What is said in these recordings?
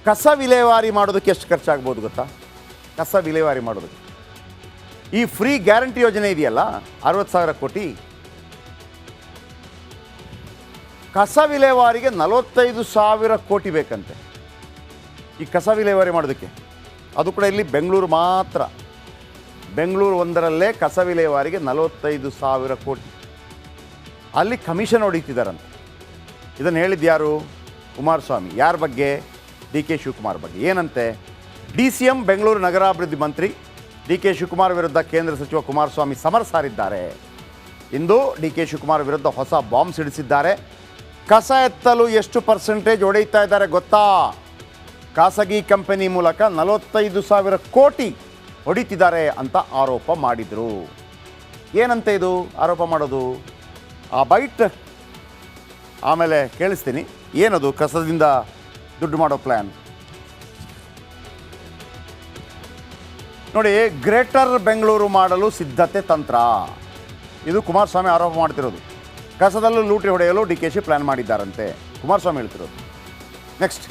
ಕಸ ವಿಲೇವಾರಿ ಮಾಡೋದಕ್ಕೆ ಎಷ್ಟು ಖರ್ಚಾಗ್ಬೋದು ಗೊತ್ತಾ? ಕಸ ವಿಲೇವಾರಿ ಮಾಡೋದಕ್ಕೆ ಈ ಫ್ರೀ ಗ್ಯಾರಂಟಿ ಯೋಜನೆ ಇದೆಯಲ್ಲ, 60,000 ಕೋಟಿ. ಕಸ ವಿಲೇವಾರಿಗೆ 45,000 ಕೋಟಿ ಬೇಕಂತೆ ಈ ಕಸ ವಿಲೇವಾರಿ ಮಾಡೋದಕ್ಕೆ. ಅದು ಕೂಡ ಇಲ್ಲಿ ಬೆಂಗಳೂರು ಮಾತ್ರ. ಬೆಂಗಳೂರು ಒಂದರಲ್ಲೇ ಕಸ ವಿಲೇವಾರಿಗೆ 45,000 ಕೋಟಿ. ಅಲ್ಲಿ ಕಮಿಷನ್ ಹೊಡಿತಿದ್ದಾರಂತೆ. ಇದನ್ನು ಹೇಳಿದ್ದು ಯಾರು? ಕುಮಾರಸ್ವಾಮಿ. ಯಾರ ಬಗ್ಗೆ? ಡಿ ಕೆ ಶಿವಕುಮಾರ್ ಬಗ್ಗೆ. ಏನಂತೆ? DCM ಬೆಂಗಳೂರು ನಗರಾಭಿವೃದ್ಧಿ ಮಂತ್ರಿ ಡಿ ಕೆ ಶಿವಕುಮಾರ್ ವಿರುದ್ಧ ಕೇಂದ್ರ ಸಚಿವ ಕುಮಾರಸ್ವಾಮಿ ಸಮರ ಸಾರಿದ್ದಾರೆ. ಇಂದು ಡಿ ಕೆ ಶಿವಕುಮಾರ್ ವಿರುದ್ಧ ಹೊಸ ಬಾಂಬ್ ಸಿಡಿಸಿದ್ದಾರೆ. ಕಸ ಎತ್ತಲು ಎಷ್ಟು ಪರ್ಸೆಂಟೇಜ್ ಹೊಡೆಯುತ್ತಾ ಇದ್ದಾರೆ ಗೊತ್ತಾ? ಖಾಸಗಿ ಕಂಪನಿ ಮೂಲಕ 45,000 ಕೋಟಿ ಹೊಡಿತಿದ್ದಾರೆ ಅಂತ ಆರೋಪ ಮಾಡಿದರು. ಏನಂತೆ ಇದು ಆರೋಪ ಮಾಡೋದು? ಆ ಬೈಟ್ ಆಮೇಲೆ ಕೇಳಿಸ್ತೀನಿ. ಏನದು ಕಸದಿಂದ ದುಡ್ಡು ಮಾಡೋ ಪ್ಲ್ಯಾನ್? ನೋಡಿ, ಗ್ರೇಟರ್ ಬೆಂಗಳೂರು ಮಾಡಲು ಸಿದ್ಧತೆ ತಂತ್ರ. ಇದು ಕುಮಾರಸ್ವಾಮಿ ಆರೋಪ ಮಾಡ್ತಿರೋದು. ಕಸದಲ್ಲೂ ಲೂಟಿ ಹೊಡೆಯಲು DKC ಪ್ಲ್ಯಾನ್ ಮಾಡಿದ್ದಾರಂತೆ, ಕುಮಾರಸ್ವಾಮಿ ಹೇಳ್ತಿರೋದು. ನೆಕ್ಸ್ಟ್,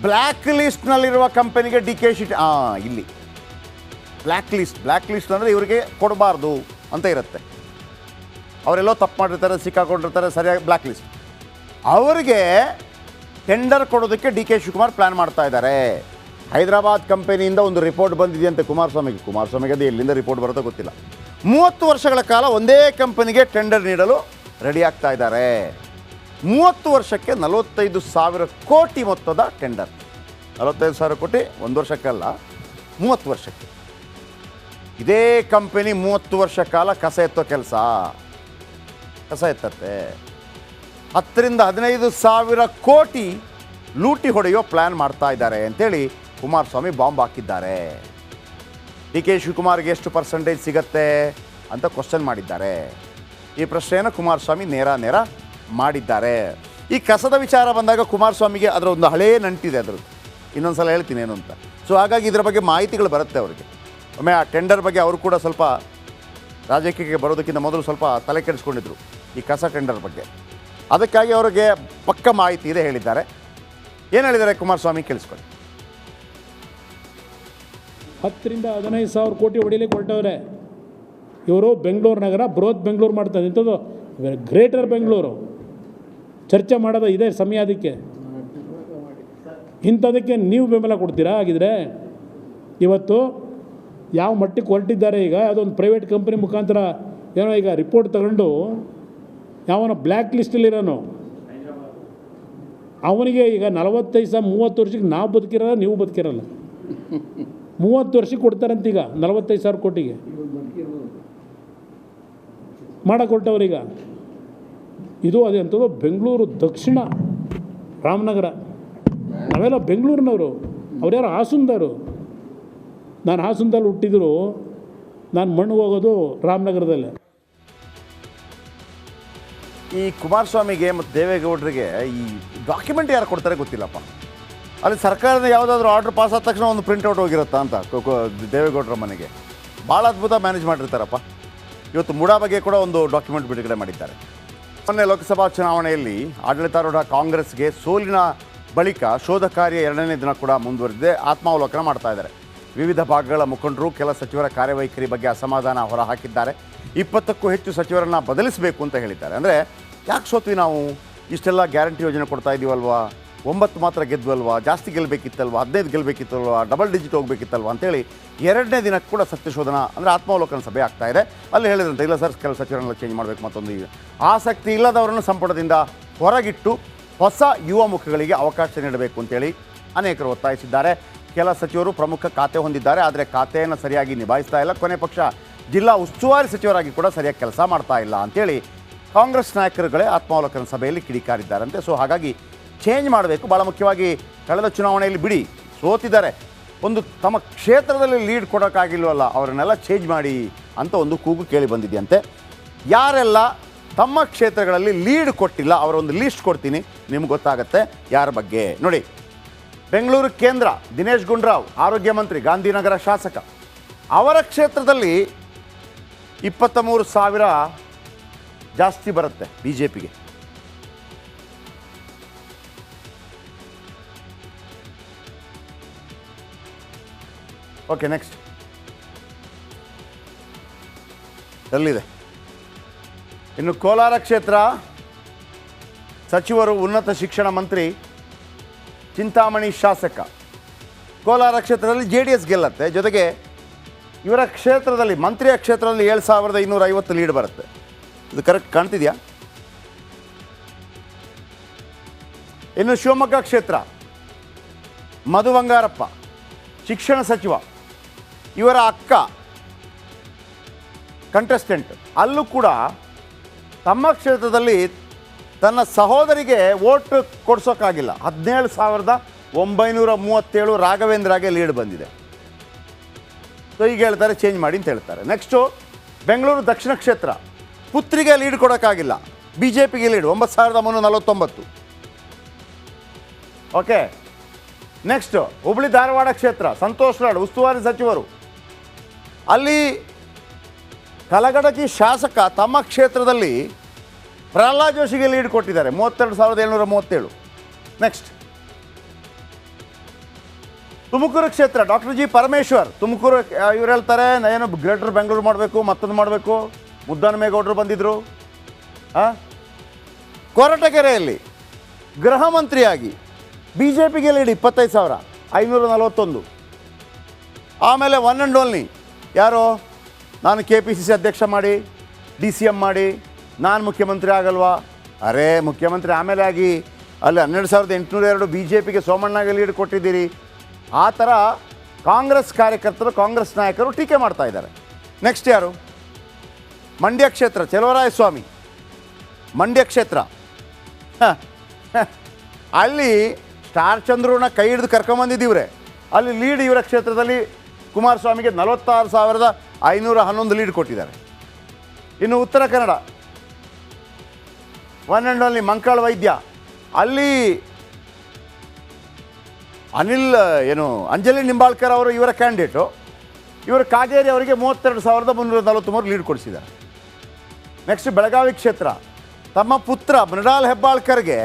ಬ್ಲ್ಯಾಕ್ ಲಿಸ್ಟ್ನಲ್ಲಿರುವ ಕಂಪನಿಗೆ DKC ಇಲ್ಲಿ ಬ್ಲ್ಯಾಕ್ ಲಿಸ್ಟ್ ಅಂದರೆ ಇವರಿಗೆ ಕೊಡಬಾರ್ದು ಅಂತ ಇರುತ್ತೆ. ಅವರೆಲ್ಲೋ ತಪ್ಪು ಮಾಡಿರ್ತಾರೆ, ಸಿಕ್ಕಾಕೊಂಡಿರ್ತಾರೆ, ಸರಿಯಾಗಿ ಬ್ಲ್ಯಾಕ್ ಲಿಸ್ಟ್. ಅವರಿಗೆ ಟೆಂಡರ್ ಕೊಡೋದಕ್ಕೆ DK ಶಿವಕುಮಾರ್ ಪ್ಲ್ಯಾನ್ ಮಾಡ್ತಾ ಇದ್ದಾರೆ. ಹೈದರಾಬಾದ್ ಕಂಪನಿಯಿಂದ ಒಂದು ರಿಪೋರ್ಟ್ ಬಂದಿದೆಯಂತೆ ಕುಮಾರಸ್ವಾಮಿಗೆ. ಅದು ಎಲ್ಲಿಂದ ರಿಪೋರ್ಟ್ ಬರುತ್ತೋ ಗೊತ್ತಿಲ್ಲ. 30 ವರ್ಷಗಳ ಕಾಲ ಒಂದೇ ಕಂಪನಿಗೆ ಟೆಂಡರ್ ನೀಡಲು ರೆಡಿ ಆಗ್ತಾ ಇದ್ದಾರೆ. 30 ವರ್ಷಕ್ಕೆ 45,000 ಕೋಟಿ ಮೊತ್ತದ ಟೆಂಡರ್. 45,000 ಕೋಟಿ ಒಂದು ವರ್ಷಕ್ಕಲ್ಲ, 30 ವರ್ಷಕ್ಕೆ. ಇದೇ ಕಂಪನಿ 30 ವರ್ಷ ಕಾಲ ಕಸ ಎತ್ತೋ ಕೆಲಸ ಎತ್ತತ್ತೆ. 10ರಿಂದ 15,000 ಕೋಟಿ ಲೂಟಿ ಹೊಡೆಯೋ ಪ್ಲ್ಯಾನ್ ಮಾಡ್ತಾ ಇದ್ದಾರೆ ಅಂತೇಳಿ ಕುಮಾರಸ್ವಾಮಿ ಬಾಂಬ್ ಹಾಕಿದ್ದಾರೆ. DK ಶಿವಕುಮಾರ್ಗೆ ಎಷ್ಟು ಪರ್ಸೆಂಟೇಜ್ ಸಿಗತ್ತೆ ಅಂತ ಕ್ವಶನ್ ಮಾಡಿದ್ದಾರೆ. ಈ ಪ್ರಶ್ನೆಯನ್ನು ಕುಮಾರಸ್ವಾಮಿ ನೇರ ಮಾಡಿದ್ದಾರೆ. ಈ ಕಸದ ವಿಚಾರ ಬಂದಾಗ ಕುಮಾರಸ್ವಾಮಿಗೆ ಅದರ ಒಂದು ಹಳೇ ನಂಟಿದೆ. ಅದರದ್ದು ಇನ್ನೊಂದು ಸಲ ಹೇಳ್ತೀನಿ ಏನು ಅಂತ. ಸೊ ಹಾಗಾಗಿ ಇದರ ಬಗ್ಗೆ ಮಾಹಿತಿಗಳು ಬರುತ್ತೆ ಅವರಿಗೆ. ಒಮ್ಮೆ ಆ ಟೆಂಡರ್ ಬಗ್ಗೆ ಅವರು ಕೂಡ ಸ್ವಲ್ಪ ರಾಜಕೀಯಕ್ಕೆ ಬರೋದಕ್ಕಿಂತ ಮೊದಲು ಸ್ವಲ್ಪ ತಲೆ ಕೆಡಿಸ್ಕೊಂಡಿದ್ರು ಈ ಕಸ ಟೆಂಡರ್ ಬಗ್ಗೆ. ಅದಕ್ಕಾಗಿ ಅವರಿಗೆ ಪಕ್ಕ ಮಾಹಿತಿ ಇದೆ ಹೇಳಿದ್ದಾರೆ. ಏನು ಹೇಳಿದ್ದಾರೆ ಕುಮಾರಸ್ವಾಮಿ ಕೇಳಿಸ್ಕೊಳ್ಳಿ. 10ರಿಂದ 15,000 ಕೋಟಿ ಹೊಡಿಲಿಕ್ಕೆ ಹೊರಟವ್ರೆ ಇವರು. ಬೆಂಗಳೂರು ನಗರ ಬೃಹತ್ ಬೆಂಗಳೂರು ಮಾಡ್ತಾರೆ. ಇಂಥದ್ದು ಗ್ರೇಟರ್ ಬೆಂಗಳೂರು ಚರ್ಚೆ ಮಾಡೋದು ಇದೆ ಸಮಯ. ಅದಕ್ಕೆ ಇಂಥದಕ್ಕೆ ನೀವು ಬೆಂಬಲ ಕೊಡ್ತೀರಾ? ಆಗಿದ್ರೆ ಇವತ್ತು ಯಾವ ಮಟ್ಟಕ್ಕೆ ಹೊರಟಿದ್ದಾರೆ. ಈಗ ಅದೊಂದು ಪ್ರೈವೇಟ್ ಕಂಪ್ನಿ ಮುಖಾಂತರ ಏನೋ ಈಗ ರಿಪೋರ್ಟ್ ತಗೊಂಡು ಯಾವನೋ ಬ್ಲ್ಯಾಕ್ ಲಿಸ್ಟಲ್ಲಿರೋನು ಅವನಿಗೆ ಈಗ 30 ವರ್ಷಕ್ಕೆ ನಾವು ಬದುಕಿರಲ್ಲ, ನೀವು ಬದುಕಿರಲ್ಲ. 30 ವರ್ಷಕ್ಕೆ ಕೊಡ್ತಾರಂತೀಗ 45,000 ಕೋಟಿಗೆ ಮಾಡಕೊಟ್ಟವ್ರೀಗ. ಇದು ಅದೇ ಅಂಥದ್ದು ಬೆಂಗಳೂರು ದಕ್ಷಿಣ ರಾಮನಗರ. ನಾವೆಲ್ಲ ಬೆಂಗಳೂರಿನವರು. ಅವ್ರ್ಯಾರು ಹಾಸನದವರು. ನಾನು ಹಾಸನದಲ್ಲಿ ಹುಟ್ಟಿದ್ರು, ನಾನು ಮಣ್ಣು ಹೋಗೋದು ರಾಮನಗರದಲ್ಲೇ. ಈ ಕುಮಾರಸ್ವಾಮಿಗೆ ಮತ್ತು ದೇವೇಗೌಡರಿಗೆ ಈ ಡಾಕ್ಯುಮೆಂಟ್ ಯಾರು ಕೊಡ್ತಾರೆ ಗೊತ್ತಿಲ್ಲಪ್ಪ. ಅಲ್ಲಿ ಸರ್ಕಾರದ ಯಾವುದಾದ್ರೂ ಆರ್ಡ್ರ್ ಪಾಸ್ ಆದ ತಕ್ಷಣ ಒಂದು ಪ್ರಿಂಟ್ಔಟ್ ಹೋಗಿರುತ್ತಾ ಅಂತ ದೇವೇಗೌಡರ ಮನೆಗೆ. ಭಾಳ ಅದ್ಭುತ ಮ್ಯಾನೇಜ್ ಮಾಡಿರ್ತಾರಪ್ಪ. ಇವತ್ತು ಮೂಡಾ ಬಗ್ಗೆ ಕೂಡ ಒಂದು ಡಾಕ್ಯುಮೆಂಟ್ ಬಿಡುಗಡೆ ಮಾಡಿದ್ದಾರೆ. ಮೊನ್ನೆ ಲೋಕಸಭಾ ಚುನಾವಣೆಯಲ್ಲಿ ಆಡಳಿತಾರೂಢ ಕಾಂಗ್ರೆಸ್ಗೆ ಸೋಲಿನ ಬಳಿಕ ಶೋಧ ಕಾರ್ಯ 2ನೇ ದಿನ ಕೂಡ ಮುಂದುವರೆದಿದೆ. ಆತ್ಮಾವಲೋಕನ ಮಾಡ್ತಾ ಇದ್ದಾರೆ. ವಿವಿಧ ಭಾಗಗಳ ಮುಖಂಡರು ಕೆಲ ಸಚಿವರ ಕಾರ್ಯವೈಖರಿ ಬಗ್ಗೆ ಅಸಮಾಧಾನ ಹೊರಹಾಕಿದ್ದಾರೆ. 20ಕ್ಕೂ ಹೆಚ್ಚು ಸಚಿವರನ್ನು ಬದಲಿಸಬೇಕು ಅಂತ ಹೇಳಿದ್ದಾರೆ. ಅಂದರೆ ಯಾಕೆ ಸೋತ್ವಿ ನಾವು? ಇಷ್ಟೆಲ್ಲ ಗ್ಯಾರಂಟಿ ಯೋಜನೆ ಕೊಡ್ತಾ ಇದ್ದೀವಲ್ವಾ, 9 ಮಾತ್ರ ಗೆದ್ವಲ್ವಾ, ಜಾಸ್ತಿ ಗೆಲ್ಲಬೇಕಿತ್ತಲ್ವ, 15 ಗೆಲ್ಲಬೇಕಿತ್ತಲ್ವ, ಡಬಲ್ ಡಿಜಿಟ್ ಹೋಗಬೇಕಿತ್ತಲ್ವ ಅಂತೇಳಿ 2ನೇ ದಿನಕ್ಕೆ ಕೂಡ ಸತ್ಯಶೋಧನ ಅಂದರೆ ಆತ್ಮಾವಲೋಕನ ಸಭೆ ಆಗ್ತಾ ಇದೆ. ಅಲ್ಲಿ ಹೇಳಿದ್ರಂತೆ, ಇಲ್ಲ ಸರ್ ಕೆಲವು ಸಚಿವರನ್ನೆಲ್ಲ ಚೇಂಜ್ ಮಾಡಬೇಕು. ಮತ್ತೊಂದು ಆಸಕ್ತಿ ಇಲ್ಲದವರನ್ನು ಸಂಪುಟದಿಂದ ಹೊರಗಿಟ್ಟು ಹೊಸ ಯುವ ಮುಖಗಳಿಗೆ ಅವಕಾಶ ನೀಡಬೇಕು ಅಂತೇಳಿ ಅನೇಕರು ಒತ್ತಾಯಿಸಿದ್ದಾರೆ. ಕೆಲ ಸಚಿವರು ಪ್ರಮುಖ ಖಾತೆ ಹೊಂದಿದ್ದಾರೆ, ಆದರೆ ಖಾತೆಯನ್ನು ಸರಿಯಾಗಿ ನಿಭಾಯಿಸ್ತಾ ಇಲ್ಲ. ಕೊನೆ ಪಕ್ಷ ಜಿಲ್ಲಾ ಉಸ್ತುವಾರಿ ಸಚಿವರಾಗಿ ಕೂಡ ಸರಿಯಾಗಿ ಕೆಲಸ ಮಾಡ್ತಾ ಇಲ್ಲ ಅಂತೇಳಿ ಕಾಂಗ್ರೆಸ್ ನಾಯಕರುಗಳೇ ಆತ್ಮಾವಲೋಕನ ಸಭೆಯಲ್ಲಿ ಕಿಡಿಕಾರಿದ್ದಾರಂತೆ. ಸೊ ಹಾಗಾಗಿ ಚೇಂಜ್ ಮಾಡಬೇಕು. ಭಾಳ ಮುಖ್ಯವಾಗಿ ಕಳೆದ ಚುನಾವಣೆಯಲ್ಲಿ ಬಿಡಿ ಸೋತಿದ್ದಾರೆ, ಒಂದು ತಮ್ಮ ಕ್ಷೇತ್ರದಲ್ಲಿ ಲೀಡ್ ಕೊಡೋಕ್ಕಾಗಿಲ್ವಲ್ಲ, ಅವರನ್ನೆಲ್ಲ ಚೇಂಜ್ ಮಾಡಿ ಅಂತ ಒಂದು ಕೂಗು ಕೇಳಿ ಬಂದಿದೆಯಂತೆ. ಯಾರೆಲ್ಲ ತಮ್ಮ ಕ್ಷೇತ್ರಗಳಲ್ಲಿ ಲೀಡ್ ಕೊಟ್ಟಿಲ್ಲ ಅವರ ಒಂದು ಲಿಸ್ಟ್ ಕೊಡ್ತೀನಿ, ನಿಮ್ಗೆ ಗೊತ್ತಾಗುತ್ತೆ ಯಾರ ಬಗ್ಗೆ. ನೋಡಿ, ಬೆಂಗಳೂರು ಕೇಂದ್ರ ದಿನೇಶ್ ಗುಂಡೂರಾವ್ ಆರೋಗ್ಯ ಮಂತ್ರಿ, ಗಾಂಧಿನಗರ ಶಾಸಕ. ಅವರ ಕ್ಷೇತ್ರದಲ್ಲಿ 23,000 ಜಾಸ್ತಿ ಬರುತ್ತೆ BJPಗೆ. ಓಕೆ, ನೆಕ್ಸ್ಟ್ ಎಲ್ಲಿದೆ? ಇನ್ನು ಕೋಲಾರ ಕ್ಷೇತ್ರ ಸಚಿವರು, ಉನ್ನತ ಶಿಕ್ಷಣ ಮಂತ್ರಿ, ಚಿಂತಾಮಣಿ ಶಾಸಕ. ಕೋಲಾರ ಕ್ಷೇತ್ರದಲ್ಲಿ JDS ಗೆಲ್ಲತ್ತೆ. ಜೊತೆಗೆ ಇವರ ಕ್ಷೇತ್ರದಲ್ಲಿ, ಮಂತ್ರಿಯ ಕ್ಷೇತ್ರದಲ್ಲಿ 7250 ಲೀಡ್ ಬರುತ್ತೆ. ಇದು ಕರೆಕ್ಟ್ ಕಾಣ್ತಿದೆಯಾ? ಇನ್ನು ಶಿವಮೊಗ್ಗ ಕ್ಷೇತ್ರ ಮಧು ಬಂಗಾರಪ್ಪ, ಶಿಕ್ಷಣ ಸಚಿವ, ಇವರ ಅಕ್ಕ ಕಂಟೆಸ್ಟೆಂಟ್. ಅಲ್ಲೂ ಕೂಡ ತಮ್ಮ ಕ್ಷೇತ್ರದಲ್ಲಿ ತನ್ನ ಸಹೋದರಿಗೆ ವೋಟ್ ಕೊಡ್ಸೋಕ್ಕಾಗಿಲ್ಲ. 17,937 ರಾಘವೇಂದ್ರಗೆ ಲೀಡ್ ಬಂದಿದೆ. ಸೊ ಈಗ ಹೇಳ್ತಾರೆ ಚೇಂಜ್ ಮಾಡಿ ಅಂತ ಹೇಳ್ತಾರೆ. ನೆಕ್ಸ್ಟು ಬೆಂಗಳೂರು ದಕ್ಷಿಣ ಕ್ಷೇತ್ರ, ಪುತ್ರಿಗೆ ಲೀಡ್ ಕೊಡೋಕ್ಕಾಗಿಲ್ಲ, BJPಗೆ lead 9,349. Okay, next Hubli Dharwad ಕ್ಷೇತ್ರ, ಸಂತೋಷ್ ಲಾಡ್ ಉಸ್ತುವಾರಿ ಸಚಿವರು. ಅಲ್ಲಿ ಕಲಗಡಕಿ ಶಾಸಕ ತಮ್ಮ ಕ್ಷೇತ್ರದಲ್ಲಿ ಪ್ರಹ್ಲಾದ್ ಜೋಶಿಗೆ ಲೀಡ್ ಕೊಟ್ಟಿದ್ದಾರೆ, 32,737. ನೆಕ್ಸ್ಟ್ ತುಮಕೂರು ಕ್ಷೇತ್ರ, ಡಾಕ್ಟರ್ G ಪರಮೇಶ್ವರ್. ತುಮಕೂರು ಇವ್ರು ಹೇಳ್ತಾರೆ ಏನು ಗ್ರೇಟರ್ ಬೆಂಗಳೂರು ಮಾಡಬೇಕು, ಮತ್ತೊಂದು ಮಾಡಬೇಕು. ಮುದ್ದನಮೇಗೌಡರು ಬಂದಿದ್ದರು. ಕೊರಟಗೆರೆಯಲ್ಲಿ ಗೃಹ ಮಂತ್ರಿಯಾಗಿ BJPಗೆ ಲೀಡ್ 25,541. ಆಮೇಲೆ ಒನ್ ಆ್ಯಂಡ್ ಓನ್ಲಿ ಯಾರು? ನಾನು KPCC ಅಧ್ಯಕ್ಷ ಮಾಡಿ, DCM ಮಾಡಿ, ನಾನು ಮುಖ್ಯಮಂತ್ರಿ ಆಗಲ್ವಾ? ಅರೇ ಮುಖ್ಯಮಂತ್ರಿ ಆಮೇಲೆ ಆಗಿ ಅಲ್ಲಿ 12,802 BJPಗೆ ಸೋಮಣ್ಣಗೆ ಲೀಡ್ ಕೊಟ್ಟಿದ್ದೀರಿ. ಆ ಥರ ಕಾಂಗ್ರೆಸ್ ಕಾರ್ಯಕರ್ತರು, ಕಾಂಗ್ರೆಸ್ ನಾಯಕರು ಟೀಕೆ ಮಾಡ್ತಾ ಇದ್ದಾರೆ. ನೆಕ್ಸ್ಟ್ ಯಾರು? ಮಂಡ್ಯ ಕ್ಷೇತ್ರ, ಚಲುವರಾಯಸ್ವಾಮಿ. ಮಂಡ್ಯ ಕ್ಷೇತ್ರ ಅಲ್ಲಿ ಸ್ಟಾರ್ ಚಂದ್ರನ ಕೈ ಹಿಡಿದು ಕರ್ಕೊಂಬಂದಿದ್ದೀವ್ರೆ. ಅಲ್ಲಿ ಲೀಡ್ ಇವರ ಕ್ಷೇತ್ರದಲ್ಲಿ ಕುಮಾರಸ್ವಾಮಿಗೆ 46,511 ಲೀಡ್ ಕೊಟ್ಟಿದ್ದಾರೆ. ಇನ್ನು Uttara Kannada one and only Mankal ವೈದ್ಯ. ಅಲ್ಲಿ ಅಂಜಲಿ ನಿಂಬಾಳ್ಕರ್ ಅವರು ಇವರ ಕ್ಯಾಂಡಿಡೇಟು. ಇವರು ಕಾಗೇರಿ ಅವರಿಗೆ 32,343 ಲೀಡ್ ಕೊಡಿಸಿದ್ದಾರೆ. ನೆಕ್ಸ್ಟ್ ಬೆಳಗಾವಿ ಕ್ಷೇತ್ರ, ತಮ್ಮ ಪುತ್ರ ಮೃಣಾಲ್ ಹೆಬ್ಬಾಳ್ಕರ್ಗೆ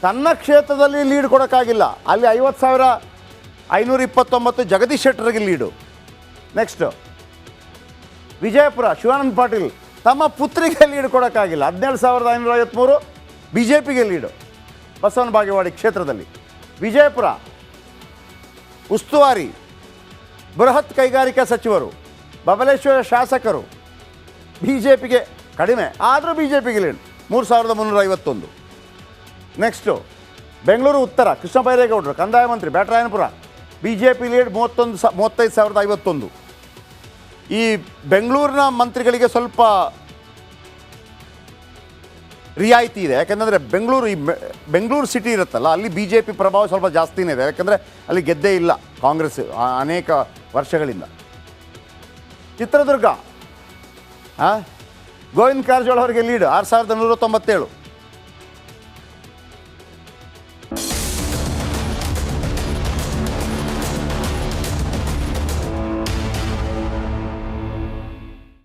ತನ್ನ ಕ್ಷೇತ್ರದಲ್ಲಿ ಲೀಡ್ ಕೊಡೋಕ್ಕಾಗಿಲ್ಲ. ಅಲ್ಲಿ 50,529 ಜಗದೀಶ್ ಶೆಟ್ಟರ್ಗೆ ಲೀಡು. ನೆಕ್ಸ್ಟ್ ವಿಜಯಪುರ, ಶಿವಾನಂದ ಪಾಟೀಲ್ ತಮ್ಮ ಪುತ್ರಿಗೆ ಲೀಡ್ ಕೊಡೋಕ್ಕಾಗಿಲ್ಲ. 17,553 BJPಗೆ ಲೀಡು ಬಸವನ ಬಾಗೇವಾಡಿ ಕ್ಷೇತ್ರದಲ್ಲಿ. ವಿಜಯಪುರ ಉಸ್ತುವಾರಿ, ಬೃಹತ್ ಕೈಗಾರಿಕಾ ಸಚಿವರು, ಬಬಲೇಶ್ವರ ಶಾಸಕರು, BJPಗೆ ಕಡಿಮೆ ಆದರೂ BJPಗೆ ಲೀಡ್ 3,351. ನೆಕ್ಸ್ಟು ಬೆಂಗಳೂರು ಉತ್ತರ, ಕೃಷ್ಣ ಬೈರೇಗೌಡರು ಕಂದಾಯ ಮಂತ್ರಿ, ಬ್ಯಾಟರಾಯನಪುರ, BJP ಲೀಡ್ 35,051. ಈ ಬೆಂಗಳೂರಿನ ಮಂತ್ರಿಗಳಿಗೆ ಸ್ವಲ್ಪ ರಿಯಾಯಿತಿ ಇದೆ. ಯಾಕೆಂದರೆ ಬೆಂಗಳೂರು ಸಿಟಿ ಇರುತ್ತಲ್ಲ, ಅಲ್ಲಿ BJP ಪ್ರಭಾವ ಸ್ವಲ್ಪ ಜಾಸ್ತಿನೇ ಇದೆ. ಯಾಕೆಂದರೆ ಅಲ್ಲಿ ಗೆದ್ದೇ ಇಲ್ಲ ಕಾಂಗ್ರೆಸ್ ಅನೇಕ ವರ್ಷಗಳಿಂದ. ಚಿತ್ರದುರ್ಗ ಗೋವಿಂದ ಕಾರಜೋಳ ಅವರಿಗೆ ಲೀಡ್ 6,197.